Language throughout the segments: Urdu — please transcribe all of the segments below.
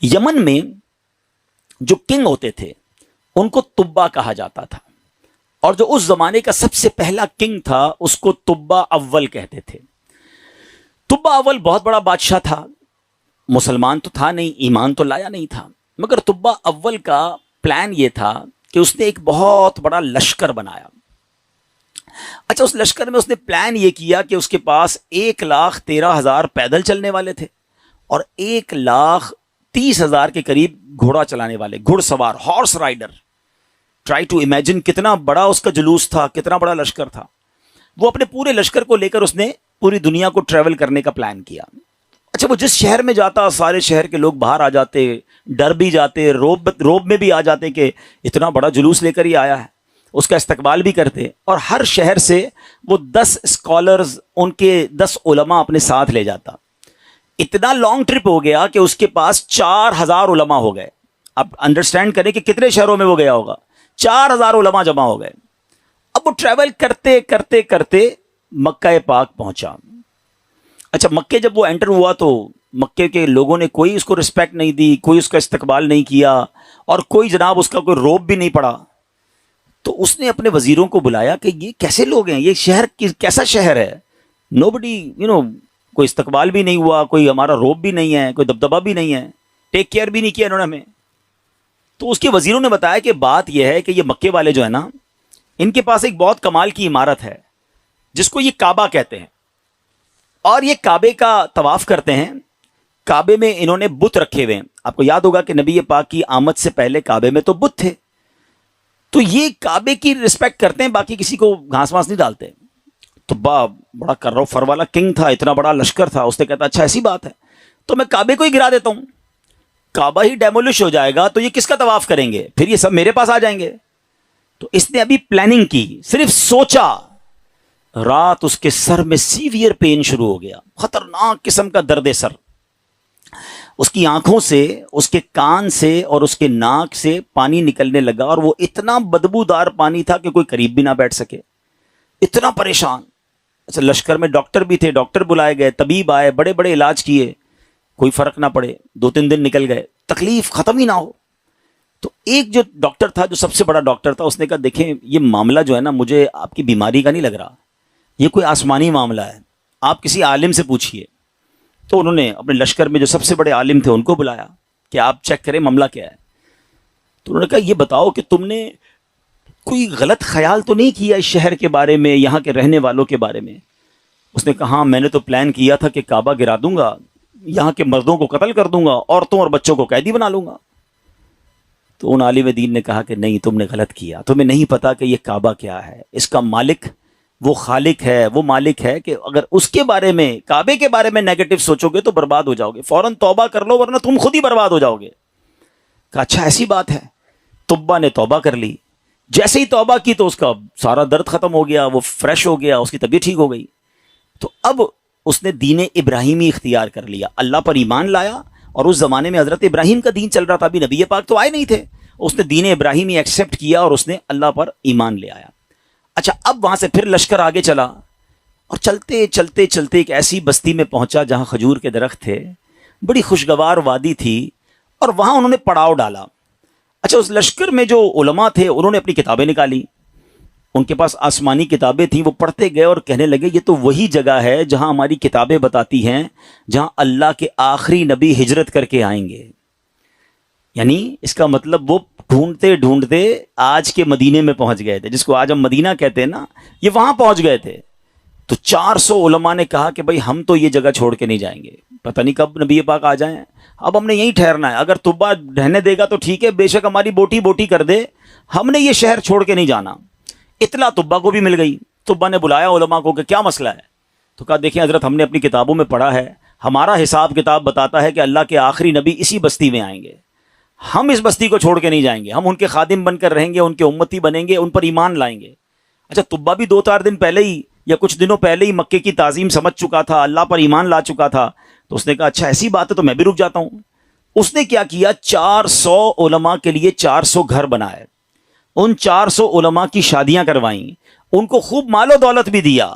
یمن میں جو کنگ ہوتے تھے ان کو تبا کہا جاتا تھا، اور جو اس زمانے کا سب سے پہلا کنگ تھا اس کو تبا اول کہتے تھے۔ تبا اول بہت بڑا بادشاہ تھا، مسلمان تو تھا نہیں، ایمان تو لایا نہیں تھا، مگر تبا اول کا پلان یہ تھا کہ اس نے ایک بہت بڑا لشکر بنایا۔ اچھا، اس لشکر میں اس نے پلان یہ کیا کہ اس کے پاس 1,13,000 پیدل چلنے والے تھے اور 1,30,000 کے قریب گھوڑا چلانے والے، گھڑ سوار، horse rider. Try to imagine کتنا بڑا اس کا جلوس تھا، کتنا بڑا لشکر تھا۔ وہ اپنے پورے لشکر کو لے کر اس نے پوری دنیا کو ٹریول کرنے کا پلان کیا۔ اچھا، وہ جس شہر میں جاتا سارے شہر کے لوگ باہر آ جاتے، ڈر بھی جاتے، روب میں بھی آ جاتے کہ اتنا بڑا جلوس لے کر ہی آیا ہے، اس کا استقبال بھی کرتے، اور ہر شہر سے وہ 10 اسکالرز، ان کے 10 علماء اپنے ساتھ لے جاتا۔ اتنا لانگ ٹرپ ہو گیا کہ اس کے پاس 4,000 علماء ہو گئے۔ اب انڈرسٹینڈ کریں کہ کتنے شہروں میں وہ گیا ہوگا، 4,000 علماء جمع ہو گئے۔ اب وہ ٹریول کرتے کرتے کرتے مکہ پاک پہنچا۔ اچھا، مکے جب وہ انٹر ہوا تو مکے کے لوگوں نے کوئی اس کو رسپیکٹ نہیں دی، کوئی اس کا استقبال نہیں کیا، اور کوئی جناب اس کا کوئی روب بھی نہیں پڑا۔ تو اس نے اپنے وزیروں کو بلایا کہ یہ کیسے لوگ ہیں، یہ شہر کیسا شہر ہے، نو بڈی کوئی استقبال بھی نہیں ہوا، کوئی ہمارا روب بھی نہیں ہے، کوئی دبدبہ بھی نہیں ہے، ٹیک کیئر بھی نہیں کیا انہوں نے ہمیں۔ تو اس کے وزیروں نے بتایا کہ بات یہ ہے کہ یہ مکے والے جو ہے نا، ان کے پاس ایک بہت کمال کی عمارت ہے جس کو یہ کعبہ کہتے ہیں، اور یہ کعبے کا طواف کرتے ہیں۔ کعبے میں انہوں نے بت رکھے ہوئے ہیں۔ آپ کو یاد ہوگا کہ نبی پاک کی آمد سے پہلے کعبے میں تو بت تھے، تو یہ کعبے کی رسپیکٹ کرتے ہیں، باقی کسی کو گھاس واس نہیں ڈالتے۔ تو بڑا کرو فر والا کنگ تھا، اتنا بڑا لشکر تھا، اس نے کہتا اچھا ایسی بات ہے تو میں کعبے کو ہی گرا دیتا ہوں، کعبہ ہی ڈیمولش ہو جائے گا تو یہ کس کا طواف کریں گے، پھر یہ سب میرے پاس آ جائیں گے۔ تو اس نے ابھی پلاننگ کی، صرف سوچا، رات اس کے سر میں سیویئر پین شروع ہو گیا، خطرناک قسم کا درد سر۔ اس کی آنکھوں سے، اس کے کان سے اور اس کے ناک سے پانی نکلنے لگا، اور وہ اتنا بدبودار پانی تھا کہ کوئی قریب بھی نہ بیٹھ سکے، اتنا پریشان۔ اچھا، لشکر میں ڈاکٹر بھی تھے، ڈاکٹر بلائے گئے، طبیب آئے، بڑے بڑے علاج کیے، کوئی فرق نہ پڑے، 2-3 دن نکل گئے، تکلیف ختم ہی نہ ہو۔ تو ایک جو ڈاکٹر تھا، جو سب سے بڑا ڈاکٹر تھا، اس نے کہا دیکھیں یہ معاملہ جو ہے نا، مجھے آپ کی بیماری کا نہیں لگ رہا، یہ کوئی آسمانی معاملہ ہے، آپ کسی عالم سے پوچھئے۔ تو انہوں نے اپنے لشکر میں جو سب سے بڑے عالم تھے ان کو بلایا کہ آپ چیک کریں معاملہ کیا ہے۔ تو انہوں نے کہا یہ بتاؤ کہ تم نے کوئی غلط خیال تو نہیں کیا اس شہر کے بارے میں، یہاں کے رہنے والوں کے بارے میں؟ اس نے کہا ہاں، میں نے تو پلان کیا تھا کہ کعبہ گرا دوں گا، یہاں کے مردوں کو قتل کر دوں گا، عورتوں اور بچوں کو قیدی بنا لوں گا۔ تو ان عالم دین نے کہا کہ نہیں، تم نے غلط کیا، تمہیں نہیں پتا کہ یہ کعبہ کیا ہے، اس کا مالک وہ خالق ہے، وہ مالک ہے کہ اگر اس کے بارے میں، کعبے کے بارے میں نیگیٹو سوچو گے تو برباد ہو جاؤ گے، فوراً توبہ کر لو ورنہ تم خود ہی برباد ہو جاؤ گے۔ کہا اچھا ایسی بات ہے۔ تبا نے توبہ کر لی، جیسے ہی توبہ کی تو اس کا سارا درد ختم ہو گیا، وہ فریش ہو گیا، اس کی طبیعت ٹھیک ہو گئی۔ تو اب اس نے دین ابراہیمی اختیار کر لیا، اللہ پر ایمان لایا، اور اس زمانے میں حضرت ابراہیم کا دین چل رہا تھا، ابھی نبی پاک تو آئے نہیں تھے، اس نے دین ابراہیمی ایکسیپٹ کیا اور اس نے اللہ پر ایمان لے آیا۔ اچھا، اب وہاں سے پھر لشکر آگے چلا، اور چلتے چلتے چلتے ایک ایسی بستی میں پہنچا جہاں کھجور کے درخت تھے، بڑی خوشگوار وادی تھی، اور وہاں انہوں نے پڑاؤ ڈالا۔ اچھا، اس لشکر میں جو علماء تھے انہوں نے اپنی کتابیں نکالی، ان کے پاس آسمانی کتابیں تھیں، وہ پڑھتے گئے اور کہنے لگے یہ تو وہی جگہ ہے جہاں ہماری کتابیں بتاتی ہیں جہاں اللہ کے آخری نبی ہجرت کر کے آئیں گے۔ یعنی اس کا مطلب وہ ڈھونڈتے ڈھونڈتے آج کے مدینے میں پہنچ گئے تھے، جس کو آج ہم مدینہ کہتے ہیں نا، یہ وہاں پہنچ گئے تھے۔ تو 400 علماء نے کہا کہ بھائی ہم تو یہ جگہ چھوڑ کے نہیں جائیں گے، پتہ نہیں کب نبی پاک آ جائیں، اب ہم نے یہیں ٹھہرنا ہے، اگر تبا رہنے دے گا تو ٹھیک ہے، بے شک ہماری بوٹی بوٹی کر دے، ہم نے یہ شہر چھوڑ کے نہیں جانا۔ اطلاع تبا کو بھی مل گئی، تبا نے بلایا علماء کو کہ کیا مسئلہ ہے؟ تو کہا دیکھیں حضرت، ہم نے اپنی کتابوں میں پڑھا ہے، ہمارا حساب کتاب بتاتا ہے کہ اللہ کے آخری نبی اسی بستی میں آئیں گے، ہم اس بستی کو چھوڑ کے نہیں جائیں گے، ہم ان کے خادم بن کر رہیں گے، ان کے امتی بنیں گے، ان پر ایمان لائیں گے۔ اچھا، تبا بھی 2-4 دن پہلے ہی یا کچھ دنوں پہلے ہی مکے کی تعظیم سمجھ چکا تھا، اللہ پر ایمان لا چکا تھا، تو اس نے کہا اچھا ایسی بات ہے تو میں بھی رک جاتا ہوں۔ اس نے کیا کیا، 400 علماء کے لیے 400 گھر بنائے، ان 400 علماء کی شادیاں کروائیں، ان کو خوب مال و دولت بھی دیا۔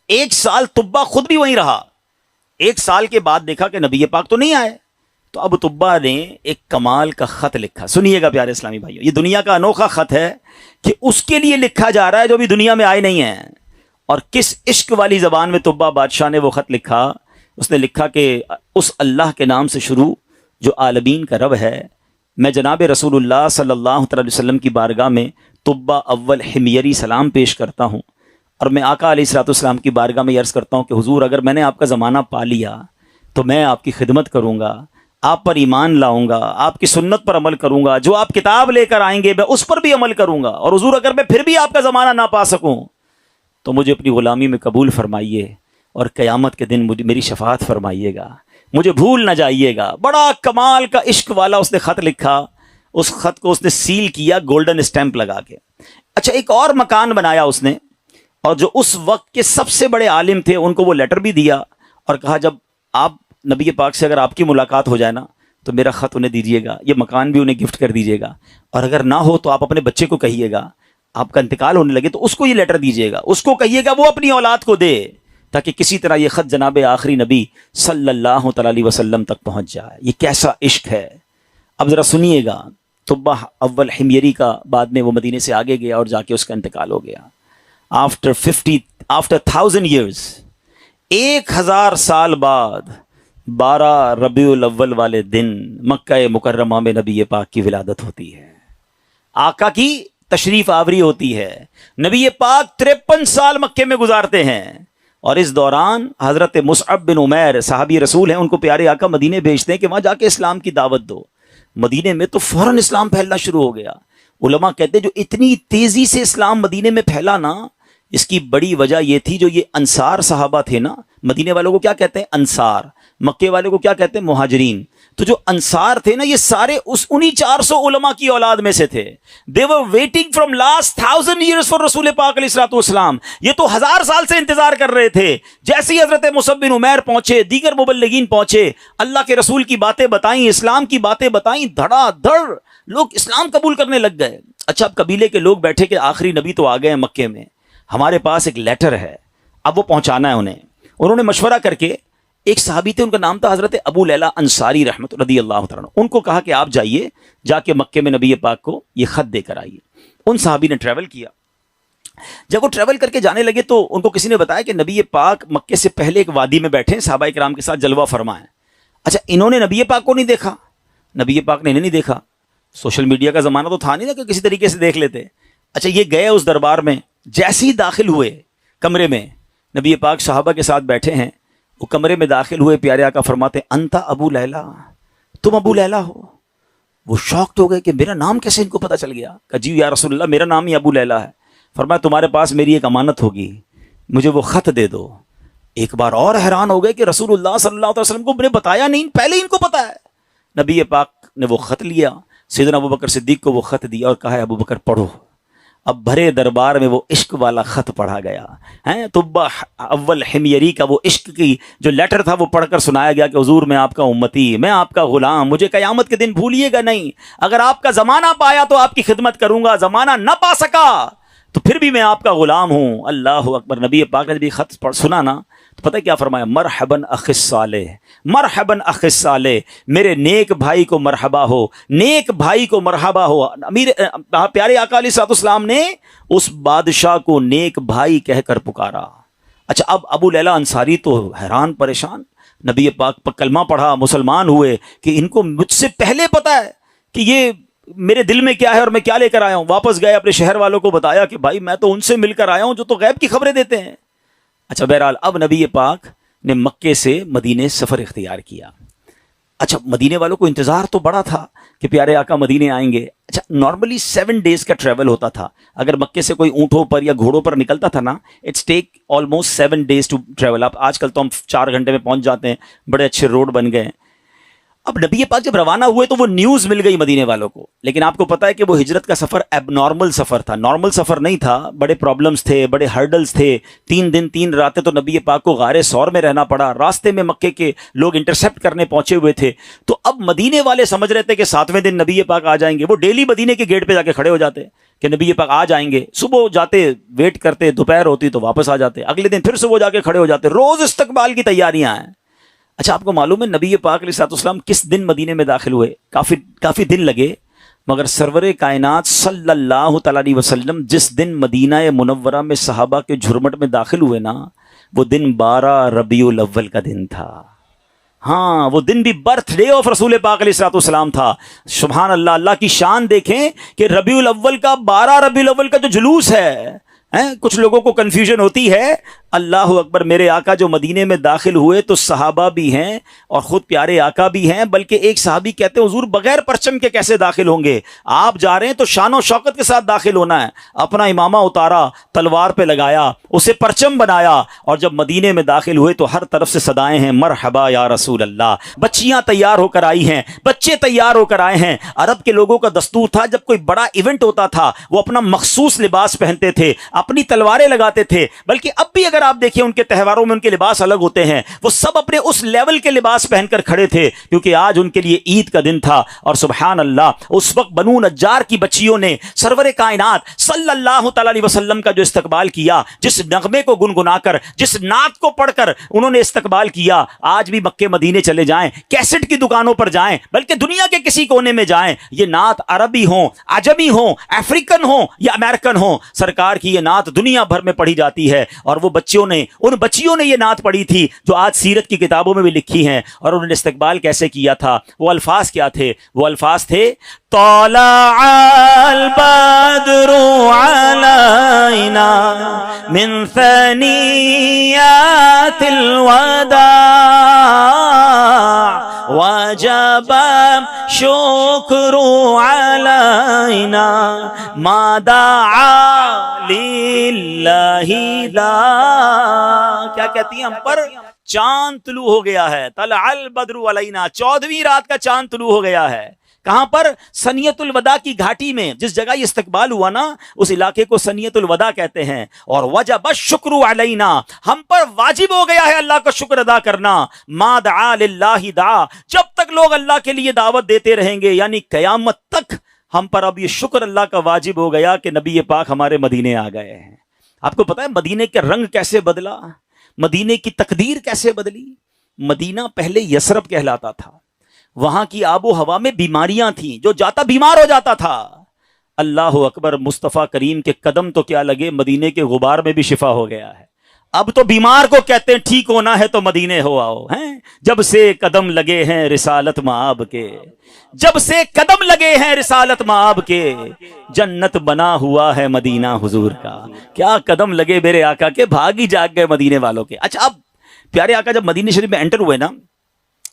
1 سال تبا خود بھی وہیں رہا، 1 سال کے بعد دیکھا کہ نبی پاک تو نہیں آئے، تو اب طبا نے ایک کمال کا خط لکھا. سنیے گا پیارے اسلامی بھائیو، یہ دنیا کا انوکھا خط ہے کہ اس کے لیے لکھا جا رہا ہے جو بھی دنیا میں آئے نہیں ہیں. اور کس عشق والی زبان میں طبا بادشاہ نے وہ خط لکھا. اس نے لکھا کہ اس اللہ کے نام سے شروع جو عالمین کا رب ہے. میں جناب رسول اللہ صلی اللہ تعالی وسلم کی بارگاہ میں طبا اول حمیری سلام پیش کرتا ہوں، اور میں آقا علیہ الصلوۃ والسلام کی بارگاہ میں عرض کرتا ہوں کہ حضور اگر میں نے آپ کا زمانہ پا لیا تو میں آپ کی خدمت کروں گا، آپ پر ایمان لاؤں گا، آپ کی سنت پر عمل کروں گا، جو آپ کتاب لے کر آئیں گے میں اس پر بھی عمل کروں گا. اور حضور اگر میں پھر بھی آپ کا زمانہ نہ پا سکوں تو مجھے اپنی غلامی میں قبول فرمائیے، اور قیامت کے دن مجھے میری شفاعت فرمائیے گا، مجھے بھول نہ جائیے گا. بڑا کمال کا عشق والا اس نے خط لکھا. اس خط کو اس نے سیل کیا گولڈن اسٹیمپ لگا کے. اچھا، ایک اور مکان بنایا اس نے، اور جو اس وقت کے سب سے بڑے عالم تھے ان کو وہ لیٹر بھی دیا، اور کہا جب آپ نبی پاک سے اگر آپ کی ملاقات ہو جائے نا تو میرا خط انہیں دیجیے گا، یہ مکان بھی انہیں گفٹ کر دیجیے گا، اور اگر نہ ہو تو آپ اپنے بچے کو کہیے گا، آپ کا انتقال ہونے لگے تو اس کو یہ لیٹر دیجیے گا، اس کو کہیے گا وہ اپنی اولاد کو دے، تاکہ کسی طرح یہ خط جناب آخری نبی صلی اللہ تعالی علیہ وسلم تک پہنچ جائے. یہ کیسا عشق ہے. اب ذرا سنیے گا. طبا اول حمیری کا بعد میں وہ مدینے سے آگے گیا اور جا کے اس کا انتقال ہو گیا. آفٹر 1000 years، 1000 سال بعد 12 ربیع الاول والے دن مکہ مکرمہ میں نبی پاک کی ولادت ہوتی ہے، آقا کی تشریف آوری ہوتی ہے. نبی پاک 53 سال مکے میں گزارتے ہیں، اور اس دوران حضرت مصعب بن عمیر صحابی رسول ہیں، ان کو پیارے آقا مدینے بھیجتے ہیں کہ وہاں جا کے اسلام کی دعوت دو. مدینے میں تو فوراً اسلام پھیلنا شروع ہو گیا. علماء کہتے ہیں جو اتنی تیزی سے اسلام مدینے میں پھیلا نا، اس کی بڑی وجہ یہ تھی جو یہ انصار صحابہ تھے نا. مدینے والوں کو کیا کہتے ہیں؟ انصار. مکے والے کو کیا کہتے ہیں؟ مہاجرین. تو جو انصار تھے نا، یہ سارے انہی 400 علماء کی اولاد میں سے تھے. they were waiting from last 1000 years for رسول پاک علیہ الصلوۃ والسلام. یہ تو 1000 سال سے انتظار کر رہے تھے. جیسے ہی حضرت مصعب بن عمیر پہنچے، دیگر مبلغین پہنچے، اللہ کے رسول کی باتیں بتائیں، اسلام کی باتیں بتائیں، دھڑا دھڑ لوگ اسلام قبول کرنے لگ گئے. اچھا، اب قبیلے کے لوگ بیٹھے کہ آخری نبی تو آ گئے ہیں مکے میں، ہمارے پاس ایک لیٹر ہے، اب وہ پہنچانا ہے انہیں. انہوں نے مشورہ کر کے، ایک صحابی تھے ان کا نام تھا حضرت ابو لیلہ انصاری رحمۃ رضی اللہ تعالیٰ عنہ، ان کو کہا کہ آپ جائیے، جا کے مکے میں نبی پاک کو یہ خط دے کر آئیے. ان صحابی نے ٹریول کیا. جب وہ ٹریول کر کے جانے لگے تو ان کو کسی نے بتایا کہ نبی پاک مکے سے پہلے ایک وادی میں بیٹھے ہیں، صحابہ کرام کے ساتھ جلوہ فرما ہے. اچھا، انہوں نے نبی پاک کو نہیں دیکھا، نبی پاک نے انہیں نہیں دیکھا. سوشل میڈیا کا زمانہ تو تھا نہیں نا کہ کسی طریقے سے دیکھ لیتے. اچھا، یہ گئے اس دربار میں، جیسے ہی داخل ہوئے کمرے میں، نبی پاک صحابہ کے ساتھ بیٹھے ہیں، وہ کمرے میں داخل ہوئے، پیارے آقا فرماتے انتا ابو لیلہ، تم ابو لیلہ ہو. وہ شاکڈ ہو گئے کہ میرا نام کیسے ان کو پتہ چل گیا. کہ جی یا رسول اللہ، میرا نام ہی ابو لیلہ ہے. فرمایا تمہارے پاس میری ایک امانت ہوگی، مجھے وہ خط دے دو. ایک بار اور حیران ہو گئے کہ رسول اللہ صلی اللہ علیہ وسلم کو میں نے بتایا نہیں، پہلے ہی ان کو پتا ہے. نبی پاک نے وہ خط لیا، سیدنا ابو بکر صدیق کو وہ خط دیا اور کہا ہے ابو بکر پڑھو. اب بھرے دربار میں وہ عشق والا خط پڑھا گیا ہے. طبا اول حمیری کا وہ عشق کی جو لیٹر تھا وہ پڑھ کر سنایا گیا کہ حضور میں آپ کا امتی، میں آپ کا غلام، مجھے قیامت کے دن بھولیے گا نہیں. اگر آپ کا زمانہ پایا تو آپ کی خدمت کروں گا، زمانہ نہ پا سکا تو پھر بھی میں آپ کا غلام ہوں. اللہ اکبر. نبی پاک نے جب یہ خط سنا نا تو پتہ کیا فرمایا؟ مرحباً اخ صالح، مرحباً اخ صالح، میرے نیک بھائی کو مرحبا ہو، نیک بھائی کو مرحبا ہو. امیر پیارے آقا علیہ الصلوۃ والسلام نے اس بادشاہ کو نیک بھائی کہہ کر پکارا. اچھا، اب ابو لیلہ انصاری تو حیران پریشان، نبی پاک پر کلمہ پڑھا، مسلمان ہوئے کہ ان کو مجھ سے پہلے پتہ ہے کہ یہ میرے دل میں کیا ہے اور میں کیا لے کر آیا ہوں. واپس گئے، اپنے شہر والوں کو بتایا کہ بھائی میں تو ان سے مل کر آیا ہوں جو تو غیب کی خبریں دیتے ہیں. اچھا، بہرحال اب نبی پاک نے مکے سے مدینے سفر اختیار کیا. اچھا، مدینے والوں کو انتظار تو بڑا تھا کہ پیارے آقا مدینے آئیں گے. اچھا، نارملی 7 days کا ٹریول ہوتا تھا. اگر مکے سے کوئی اونٹوں پر یا گھوڑوں پر نکلتا تھا نا، it's take almost 7 days to travel. اب آج کل تو ہم 4 گھنٹے میں پہنچ جاتے ہیں، بڑے اچھے روڈ بن گئے. اب نبی پاک جب روانہ ہوئے تو وہ نیوز مل گئی مدینے والوں کو. لیکن آپ کو پتا ہے کہ وہ ہجرت کا سفر ایب نارمل سفر تھا، نارمل سفر نہیں تھا. بڑے پرابلمز تھے، بڑے ہرڈلز تھے. 3 دن 3 راتیں تو نبی پاک کو غار ثور میں رہنا پڑا. راستے میں مکے کے لوگ انٹرسیپٹ کرنے پہنچے ہوئے تھے. تو اب مدینے والے سمجھ رہے تھے کہ 7ویں دن نبی پاک آ جائیں گے. وہ ڈیلی مدینے کے گیٹ پہ جا کے کھڑے ہو جاتے کہ نبی پاک آ جائیں گے. صبح جاتے، ویٹ کرتے، دوپہر ہوتی تو واپس آ جاتے. اگلے دن پھر صبح جا کے کھڑے ہو جاتے. روز استقبال کی تیاریاں ہیں. اچھا آپ کو معلوم ہے نبی پاک علیہ السلام کس دن مدینے میں داخل ہوئے؟ کافی دن لگے، مگر سرور کائنات صلی اللہ تعالیٰ علیہ وسلم جس دن مدینہ منورہ میں صحابہ کے جھرمٹ میں داخل ہوئے نا، وہ دن 12 ربیع الاول کا دن تھا۔ ہاں وہ دن بھی برتھ ڈے آف رسول پاک علیہ السلام تھا۔ سبحان اللہ، اللہ کی شان دیکھیں کہ ربیع الاول کا 12 ربیع الاول کا جو جلوس ہے، کچھ لوگوں کو کنفیوژن ہوتی ہے۔ اللہ اکبر، میرے آقا جو مدینے میں داخل ہوئے تو صحابہ بھی ہیں اور خود پیارے آقا بھی ہیں، بلکہ ایک صحابی کہتے ہیں حضور بغیر پرچم کے کیسے داخل ہوں گے؟ آپ جا رہے ہیں تو شان و شوکت کے ساتھ داخل ہونا ہے۔ اپنا امامہ اتارا، تلوار پہ لگایا، اسے پرچم بنایا، اور جب مدینے میں داخل ہوئے تو ہر طرف سے صدائیں ہیں مرحبا یا رسول اللہ۔ بچیاں تیار ہو کر آئی ہیں، بچے تیار ہو کر آئے ہیں۔ عرب کے لوگوں کا دستور تھا جب کوئی بڑا ایونٹ ہوتا تھا وہ اپنا مخصوص لباس پہنتے تھے، اپنی تلواریں لگاتے تھے، بلکہ اب بھی اگر آپ دیکھیں ان کے تہواروں میں ان کے لباس الگ ہوتے ہیں، وہ سب اپنے اس لیول کے لباس پہن کر کھڑے تھے، کیونکہ آج ان کے لیے عید کا دن تھا۔ اور سبحان اللہ، اس وقت بنو نجار کی بچیوں نے سرور کائنات صلی اللہ تعالی علیہ وسلم کا جو استقبال کیا، جس نغمے کو گنگنا کر، جس نعت کو پڑھ کر انہوں نے استقبال کیا، آج بھی مکے مدینے چلے جائیں، کیسٹ کی دکانوں پر جائیں، بلکہ دنیا کے کسی کونے میں جائیں، یہ نعت عربی ہوں، عجمی ہوں، افریقن ہوں یا امریکن ہوں، سرکار کی یہ نعت دنیا بھر میں پڑھی جاتی ہے۔ اور وہ ان بچیوں نے یہ نعت پڑھی تھی جو آج سیرت کی کتابوں میں بھی لکھی ہیں۔ اور انہوں نے استقبال کیسے کیا تھا؟ وہ الفاظ کیا تھے؟ وہ الفاظ تھے طلع البدر علینا من ثنیات الوداع وجب شکر علینا ما دعا للہ دا۔ کیا کہتی ہیں ہم پر؟ چاند طلوع ہو گیا ہے، طلع البدر علینا، 14ویں رات کا چاند طلوع ہو گیا ہے۔ کہاں پر؟ سنیت الوداع کی گھاٹی میں، جس جگہ یہ استقبال ہوا نا اس علاقے کو سنیت الوداع کہتے ہیں۔ اور وجب الشکر علینا، ہم پر واجب ہو گیا ہے اللہ کا شکر ادا کرنا۔ ما دعا للہ دعا، جب تک لوگ اللہ کے لیے دعوت دیتے رہیں گے، یعنی قیامت تک ہم پر اب یہ شکر اللہ کا واجب ہو گیا کہ نبی پاک ہمارے مدینے آ گئے ہیں۔ آپ کو پتا ہے مدینے کے رنگ کیسے بدلا، مدینے کی تقدیر کیسے بدلی؟ مدینہ پہلے یثرب کہلاتا تھا، وہاں کی آب و ہوا میں بیماریاں تھیں، جو جاتا بیمار ہو جاتا تھا۔ اللہ اکبر، مصطفیٰ کریم کے قدم تو کیا لگے، مدینے کے غبار میں بھی شفا ہو گیا ہے۔ اب تو بیمار کو کہتے ہیں ٹھیک ہونا ہے تو مدینے ہو آؤ، ہیں جب سے قدم لگے ہیں رسالت مآب کے، جب سے قدم لگے ہیں رسالت مآب کے، جنت بنا ہوا ہے مدینہ حضور کا۔ کیا قدم لگے میرے آقا کے، بھاگ ہی جاگ گئے مدینے والوں کے۔ اچھا اب پیارے آقا جب مدینہ شریف میں انٹر ہوئے نا،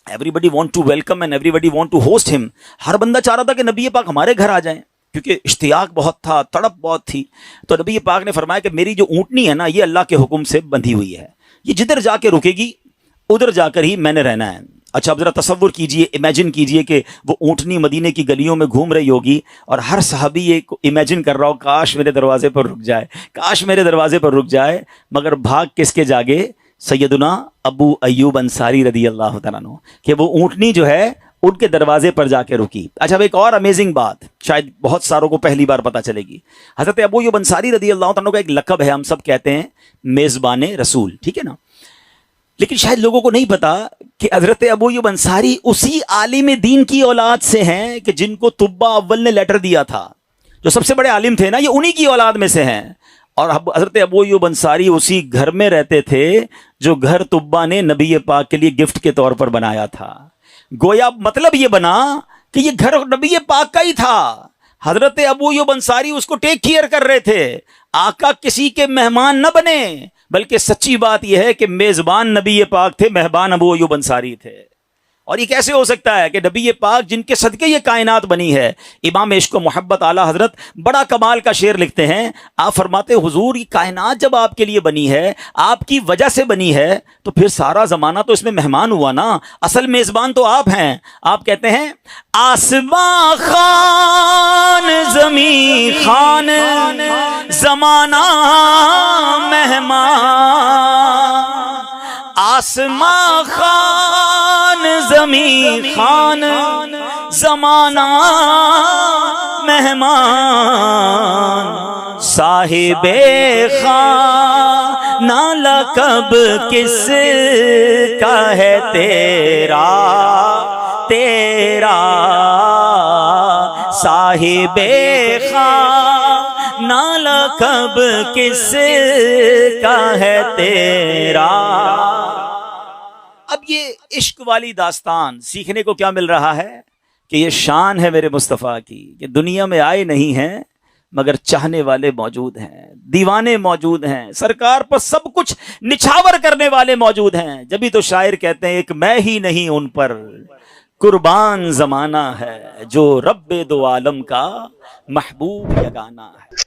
everybody want to welcome and everybody want to host him، ہر بندہ چاہ رہا تھا کہ نبی پاک ہمارے گھر آ جائیں، کیونکہ اشتیاق بہت تھا، تڑپ بہت تھی۔ تو نبی پاک نے فرمایا کہ میری جو اونٹنی ہے نا یہ اللہ کے حکم سے بندھی ہوئی ہے، یہ جدھر جا کے رکے گی ادھر جا کر ہی میں نے رہنا ہے۔ اچھا اب ذرا تصور کیجئے، امیجن کیجئے کہ وہ اونٹنی مدینے کی گلیوں میں گھوم رہی ہوگی اور ہر صحابی یہ امیجن کر رہا ہو کاش میرے دروازے پر رک جائے، کاش میرے دروازے پر رک جائے، مگر بھاگ کس کے جاگے؟ سیدنا ابو ایوب انصاری رضی اللہ تعالیٰ عنہ، کہ وہ اونٹنی جو ہے ان کے دروازے پر جا کے رکی۔ اچھا اب ایک اور امیزنگ بات شاید بہت ساروں کو پہلی بار پتہ چلے گی، حضرت ابو ایوب انصاری رضی اللہ تعالیٰ عنہ کا ایک لقب ہے، ہم سب کہتے ہیں میزبان رسول، ٹھیک ہے نا، لیکن شاید لوگوں کو نہیں پتا کہ حضرت ابو ایوب انصاری اسی عالم دین کی اولاد سے ہیں کہ جن کو طبہ اول نے لیٹر دیا تھا، جو سب سے بڑے عالم تھے نا، یہ انہی کی اولاد میں سے ہیں۔ اور حضرت ابو ایوب انصاری اسی گھر میں رہتے تھے جو گھر طبہ نے نبی پاک کے لیے گفٹ کے طور پر بنایا تھا۔ گویا مطلب یہ بنا کہ یہ گھر نبی پاک کا ہی تھا، حضرت ابو ایوب انصاری اس کو ٹیک کیئر کر رہے تھے۔ آقا کسی کے مہمان نہ بنے، بلکہ سچی بات یہ ہے کہ میزبان نبی پاک تھے، مہمان ابو ایوب انصاری تھے۔ اور یہ کیسے ہو سکتا ہے کہ نبی پاک جن کے صدقے یہ کائنات بنی ہے؟ امام عشق و محبت اعلیٰ حضرت بڑا کمال کا شعر لکھتے ہیں، آپ فرماتے حضور یہ کائنات جب آپ کے لیے بنی ہے، آپ کی وجہ سے بنی ہے، تو پھر سارا زمانہ تو اس میں مہمان ہوا نا، اصل میزبان تو آپ ہیں۔ آپ کہتے ہیں آسماں خان زمین خان زمانہ مہمان، آسماں خان زمین خان زمانہ مہمان، صاحب خان نالا کب کس کا ہے تیرا تیرا صاحب خواہ نالا کب کس کا ہے تیرا۔ اب یہ عشق والی داستان سیکھنے کو کیا مل رہا ہے کہ یہ شان ہے میرے مصطفیٰ کی کہ دنیا میں آئے نہیں ہیں مگر چاہنے والے موجود ہیں، دیوانے موجود ہیں، سرکار پر سب کچھ نچھاور کرنے والے موجود ہیں۔ جبھی تو شاعر کہتے ہیں ایک میں ہی نہیں ان پر قربان زمانہ ہے، جو رب دو عالم کا محبوب یگانہ ہے۔